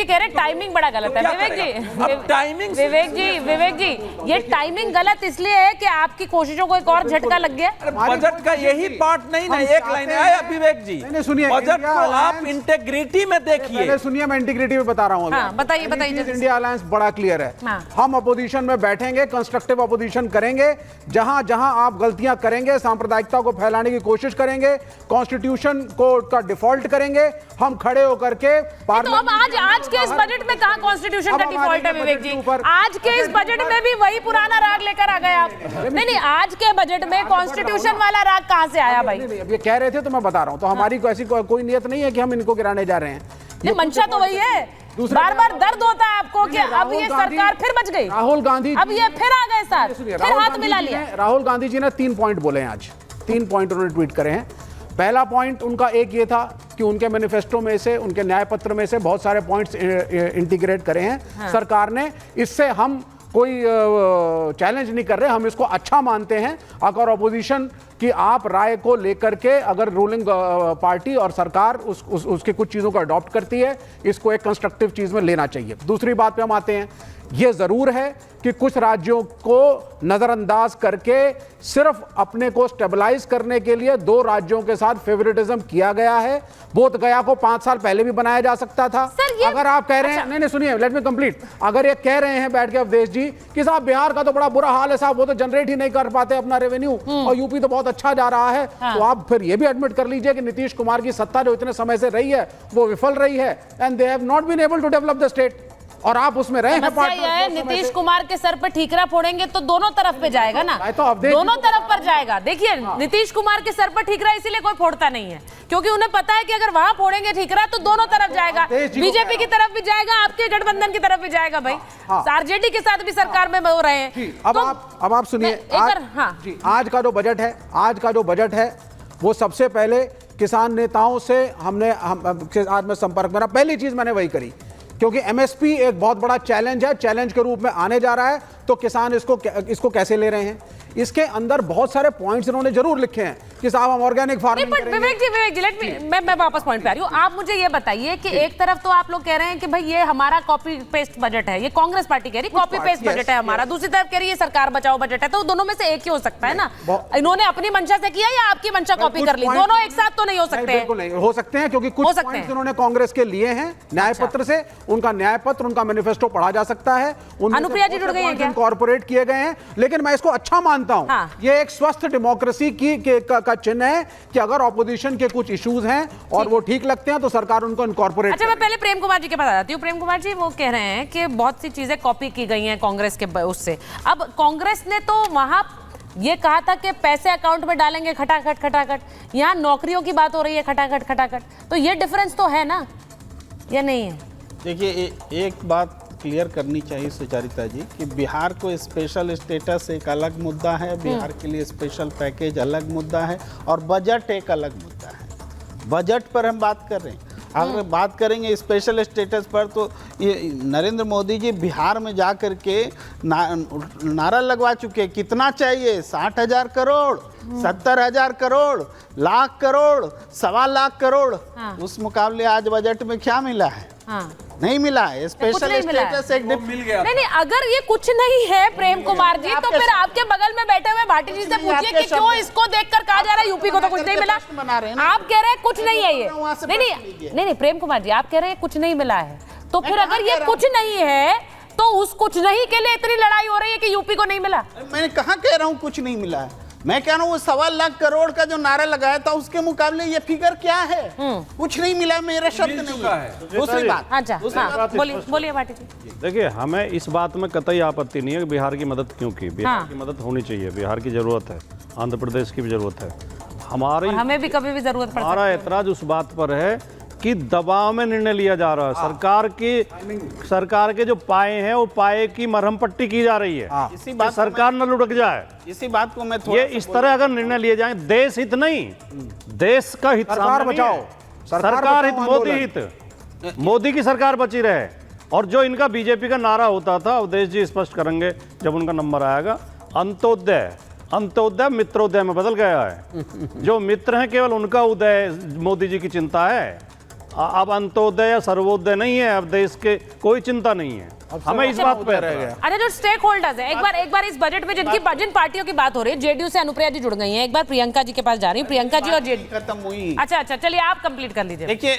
जी कह रहे हैं टाइमिंग बड़ा गलत है। विवेक जी ये टाइमिंग गलत इसलिए है कि आपकी कोशिशों को एक और झटका लग गया। बजट का यही पार्ट नहीं ना, एक लाइन आया विवेक जी, सुनिए, बजट को आप इंटीग्रिटी में देखिए। सुनिए, मैं इंटीग्रिटी में बता रहा हूँ। हाँ, बताइए बताइए। इंडिया अलायंस बड़ा क्लियर है। हाँ। हम अपोजिशन में बैठेंगे, कंस्ट्रक्टिव अपोजिशन करेंगे। जहां जहां आप गलतियां करेंगे, सांप्रदायिकता को फैलाने की कोशिश करेंगे, कॉन्स्टिट्यूशन को का डिफॉल्ट करेंगे, हम खड़े होकर के तो अब आज के इस बजट में कहां कॉन्स्टिट्यूशन का डिफॉल्ट है विवेक जी? आज के इस बजट में भी वही पुराना राग लेकर आ गए आप। नहीं, आज के बजट में कॉन्स्टिट्यूशन वाला राग कहां से आया भाई? ये कह रहे थे तो मैं बता रहा हूं। तो हमारी ऐसी कोई नियत नहीं है कि हम इनको गिराने जा रहे हैं। मंशा तो वही है। बार बार दर्द होता है आपको कि अब ये सरकार फिर बच गई, राहुल गांधी अब ये फिर आ गए साथ, फिर हाथ मिला लिया। राहुल गांधी जी ने 3 पॉइंट बोले हैं आज। 3 पॉइंट उन्होंने ट्वीट करे हैं। पहला पॉइंट उनका एक ये था कि उनके मैनिफेस्टो में से, उनके न्याय पत्र में से बहुत सारे पॉइंट्स इंटीग्रेट करे हैं सरकार ने। इससे हम कोई चैलेंज नहीं कर रहे, हम इसको अच्छा मानते हैं। अगर ऑपोजिशन की आप राय को लेकर के अगर रूलिंग पार्टी और सरकार उसके कुछ चीज़ों को अडॉप्ट करती है, इसको एक कंस्ट्रक्टिव चीज़ में लेना चाहिए। दूसरी बात पे हम आते हैं, ये ज़रूर है कि कुछ राज्यों को नज़रअंदाज करके सिर्फ अपने को स्टेबलाइज करने के लिए 2 राज्यों के साथ फेवरेटिज्म किया गया है। बोध गया को 5 साल पहले भी बनाया जा सकता था। अगर आप कह रहे हैं, नहीं सुनिए, लेट मी कंप्लीट। अगर ये कह रहे हैं बैठ के अवधेश जी कि साहब बिहार का तो बड़ा बुरा हाल है साहब, वो तो जनरेट ही नहीं कर पाते अपना रेवेन्यू, और यूपी तो बहुत अच्छा जा रहा है, तो आप फिर ये भी एडमिट कर लीजिए कि नीतीश कुमार की सत्ता जो इतने समय से रही है वो विफल रही है, and they have not been able to develop the state, और आप उसमें रहे हैं पार्टनर। नीतीश कुमार के सर पर ठीकरा फोड़ेंगे तो दोनों तरफ पे जाएगा ना, तो दोनों तरफ पर जाएगा। देखिए, नीतीश कुमार के सर पर ठीकरा इसीलिए कोई फोड़ता नहीं है क्योंकि उन्हें पता है कि अगर वहां फोड़ेंगे ठीकरा तो दोनों तरफ जाएगा, बीजेपी की तरफ भी जाएगा, आपके गठबंधन की तरफ भी जाएगा भाई, आरजेडी के साथ भी सरकार में हो रहे हैं। अब आप सुनिए, आज का जो बजट है वो सबसे पहले किसान नेताओं से आज में संपर्क मेरा पहली चीज मैंने वही करी, क्योंकि एमएसपी एक बहुत बड़ा चैलेंज है, चैलेंज के रूप में आने जा रहा है। तो किसान इसको कैसे ले रहे हैं? इसके अंदर बहुत सारे पॉइंट्स इन्होंने जरूर लिखे हैं कि साहब हम ऑर्गेनिक फार्मिंग करेंगे। विवेक जी लेट मी, मैं वापस पॉइंट पे आ रही हूँ। आप मुझे ये बताइए कि एक तरफ तो आप लोग कह रहे हैं कि भाई ये हमारा कॉपी पेस्ट बजट है, ये कांग्रेस पार्टी कह रही कॉपी पेस्ट बजट है हमारा, दूसरी तरफ कह रही है सरकार बचाओ बजट है, तो दोनों में से एक ही हो सकता है ना? इन्होंने अपनी मंशा से किया या आपकी मंशा कॉपी कर ली? दोनों एक साथ तो नहीं हो सकते। बिल्कुल नहीं हो सकते हैं, क्योंकि कुछ पॉइंट्स उन्होंने कांग्रेस के लिए हैं न्याय पत्र से, उनका न्याय पत्र, उनका मैनिफेस्टो पढ़ा जा सकता है, अनुप्रिया जी जुड़ गई हैं क्या? इनकॉर्पोरेट किए गए हैं, लेकिन मैं इसको अच्छा मानता हूं। ये एक स्वस्थ डेमोक्रेसी का चिन्ह है कि अगर ऑपोजिशन के कुछ इश्यूज हैं और वो ठीक लगते हैं तो सरकार उनको इनकॉर्पोरेट। अच्छा, मैं पहले प्रेम कुमार जी के पास आ जाती हूँ। प्रेम कुमार जी वो कह रहे हैं कि बहुत सी चीजें कॉपी की गई हैं कांग्रेस के उससे। अब कांग्रेस ने तो वहां ये कहा था कि पैसे अकाउंट में डालेंगे खटाखट खटाखट, यहाँ नौकरियों की बात हो रही है खटाखट खटाखट, तो ये डिफरेंस तो है ना या नहीं है? देखिए, एक बात क्लियर करनी चाहिए सुचारिता जी कि बिहार को स्पेशल स्टेटस एक अलग मुद्दा है, बिहार के लिए स्पेशल पैकेज अलग मुद्दा है, और बजट एक अलग मुद्दा है। बजट पर हम बात कर रहे हैं। अगर बात करेंगे स्पेशल स्टेटस पर, तो ये नरेंद्र मोदी जी बिहार में जा कर के नारा लगवा चुके, कितना चाहिए, 60,000 करोड़, 70,000 करोड़, लाख करोड़, 1.25 लाख करोड़। उस मुकाबले आज बजट में क्या मिला है? नहीं मिला है। स्पेशल स्टेटस एक मिल गया। नहीं, अगर ये कुछ नहीं है प्रेम कुमार जी, तो फिर आपके बगल में बैठे हुए भाटी जी से पूछिए कि क्यों इसको देखकर कहा जा रहा है यूपी को तो कुछ नहीं मिला। आप कह रहे हैं कुछ नहीं है ये। नहीं प्रेम कुमार जी, आप कह रहे हैं कुछ नहीं मिला है, तो फिर अगर ये कुछ नहीं है तो उस कुछ नहीं के लिए इतनी लड़ाई हो रही है कि यूपी को नहीं मिला। मैं कहाँ कह रहा हूँ कुछ नहीं मिला है, मैं कह रहा हूँ वो 1.25 लाख करोड़ का जो नारा लगाया था उसके मुकाबले ये फिगर क्या है? कुछ नहीं मिला, मेरा शब्द नहीं है। दूसरी बात, अच्छा बोलिए भाटी जी। देखिए, हमें इस बात में कतई आपत्ति नहीं है कि बिहार की मदद क्यों की, बिहार की मदद होनी चाहिए, बिहार की जरूरत है, आंध्र प्रदेश की भी जरूरत है, हमें भी कभी भी जरूरत पड़ सकती है। हमारा ऐतराज उस बात पर है कि दबाव में निर्णय लिया जा रहा है। सरकार के जो पाए हैं वो पाए की मरहम पट्टी की जा रही है। इसी बात सरकार न लुढ़क जाए, इसी बात को मैं ये इस तरह अगर निर्णय लिए जाए, देश हित नहीं, देश का हित, सरकार बचाओ, सरकार हित, मोदी हित, मोदी की सरकार बची रहे। और जो इनका बीजेपी का नारा होता था, अवधेश जी स्पष्ट करेंगे जब उनका नंबर आएगा, अंत्योदय मित्रोदय में बदल गया है। जो मित्र हैं केवल उनका उदय मोदी जी की चिंता है, अब अंत्योदय या सर्वोदय नहीं है, अब देश के कोई चिंता नहीं है, हमें इस बात पे रह गया। अच्छा, जो स्टेक होल्डर्स है, एक बार इस बजट में जिन पार्टियों की बात हो रही है, जेडीयू से अनुप्रिया जी जुड़ गई हैं, एक बार प्रियंका जी के पास जा रही हूँ, प्रियंका जी और जेडीयू खत्म हुई। अच्छा, चलिए आप कंप्लीट कर लीजिए। देखिए,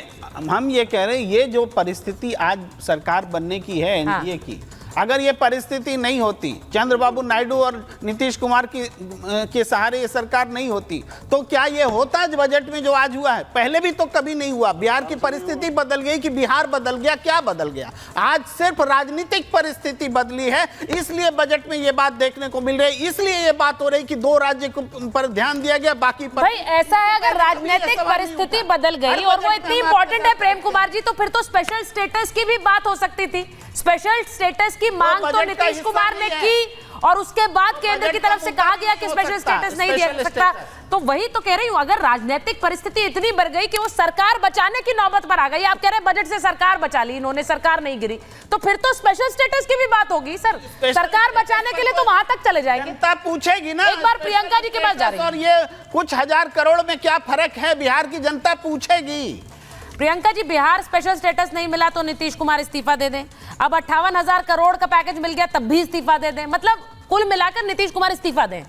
हम ये कह रहे हैं, ये जो परिस्थिति आज सरकार बनने की है एनडीए की, अगर ये परिस्थिति नहीं होती, चंद्रबाबू नायडू और नीतीश कुमार के सहारे ये सरकार नहीं होती, तो क्या ये होता है बजट में जो आज हुआ है? पहले भी तो कभी नहीं हुआ। बिहार की परिस्थिति बदल गई कि बिहार बदल गया? क्या बदल गया? आज सिर्फ राजनीतिक परिस्थिति बदली है, इसलिए बजट में ये बात देखने को मिल रही है, इसलिए ये बात हो रही कि 2 राज्य पर ध्यान दिया गया, बाकी पर भाई ऐसा है, अगर राजनीतिक परिस्थिति बदल गई और वो इतनी इंपॉर्टेंट है प्रेम कुमार जी, तो फिर तो स्पेशल स्टेटस की भी बात हो सकती थी। स्पेशल स्टेटस की मांग तो नीतीश कुमार ने की और उसके बाद केंद्र की तरफ से कहा गया कि स्पेशल स्टेटस नहीं दे सकता। तो वही तो कह रही हूं, अगर राजनीतिक परिस्थिति इतनी बढ़ गई कि वो सरकार बचाने की नौबत पर आ गई, आप कह रहे हैं बजट से सरकार बचा ली इन्होंने, सरकार नहीं गिरी, तो फिर तो स्पेशल स्टेटस की भी बात होगी सर। सरकार बचाने के लिए तो वहां तक चले जाएंगे। जनता पूछेगी ना। एक बार प्रियंका जी के पास जा रही हूं। और ये कुछ हजार करोड़ में क्या फर्क है, बिहार की जनता पूछेगी। प्रियंका जी, बिहार स्पेशल स्टेटस नहीं मिला तो नीतीश कुमार इस्तीफा दे दें, अब 58,000 करोड़ का पैकेज मिल गया तब भी इस्तीफा दे दें, मतलब कुल मिलाकर नीतीश कुमार इस्तीफा दें।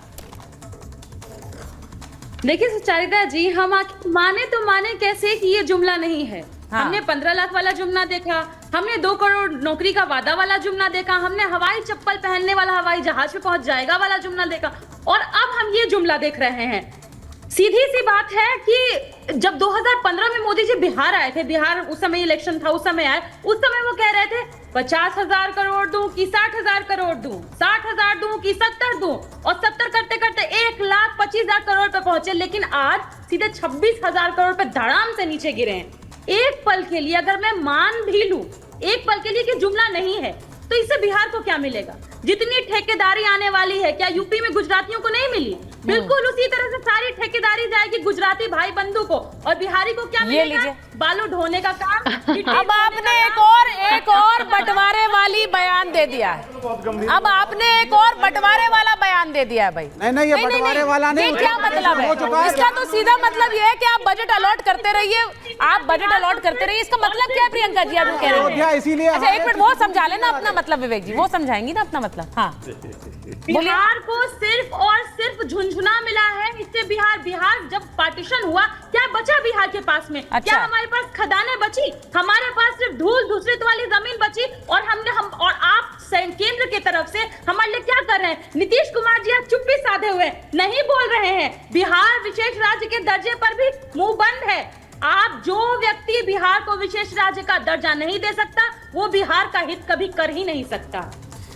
देखिए सुचारिता जी, हम माने तो माने कैसे कि ये जुमला नहीं है। हाँ। हमने 15 लाख वाला जुमला देखा, हमने 2 करोड़ नौकरी का वादा वाला जुमला देखा, हमने हवाई चप्पल पहनने वाला हवाई जहाज पे पहुंच जाएगा वाला जुमला देखा, और अब हम ये जुमला देख रहे हैं। सीधी सी बात है कि जब 2015 में मोदी जी बिहार आए थे, बिहार उस समय इलेक्शन था, उस समय आए, उस समय वो कह रहे थे 50,000 करोड़ दूं कि 60,000 करोड़ दूं, 60,000 दूं कि 70 दूं, और 70 करते करते 1,25,000 करोड़ पे पहुंचे, लेकिन आज सीधे 26,000 करोड़ पे धड़ाम से नीचे गिरे हैं। एक पल के लिए अगर मैं मान भी लूं, एक पल के लिए कि जुमला नहीं है, तो इससे बिहार को क्या मिलेगा? जितनी ठेकेदारी आने वाली है, क्या यूपी में गुजरातियों को नहीं मिली? बिल्कुल उसी तरह से सारी ठेकेदारी जाएगी गुजराती भाई बंधु को, और बिहारी को क्या मिलेगा? बालू ढोने का काम। अब आपने एक और बंटवारे वाली बयान दे दिया है, अब आपने एक और बंटवारे वाला बयान दे दिया है भाई। नहीं, ये बंटवारे वाला नहीं। ये क्या मतलब है इसका? तो सीधा मतलब ये है कि आप बजट अलॉट करते रहिए, आप बजट अलॉट करते रहिए, इसका मतलब क्या है प्रियंका जी? आप कह रहे हैं इसीलिए। अच्छा, एक मिनट, वो समझा लेना अपना मतलब, विवेक जी वो समझाएंगी ना अपना मतलब। हाँ, बिहार को सिर्फ और सिर्फ झुंझुना मिला है, इससे बिहार जब पार्टीशन हुआ, क्या बचा बिहार के पास में? अच्छा। क्या हमारे पास खदानें बची? हमारे पास सिर्फ धूल धूसरित वाली जमीन बची, और और आप केंद्र की तरफ से हमारे लिए क्या कर रहे हैं? नीतीश कुमार जी आज चुप्पी साधे हुए नहीं बोल रहे हैं। बिहार विशेष राज्य के दर्जे पर भी मुंह बंद है। आप जो व्यक्ति बिहार को विशेष राज्य का दर्जा नहीं दे सकता, वो बिहार का हित कभी कर ही नहीं सकता।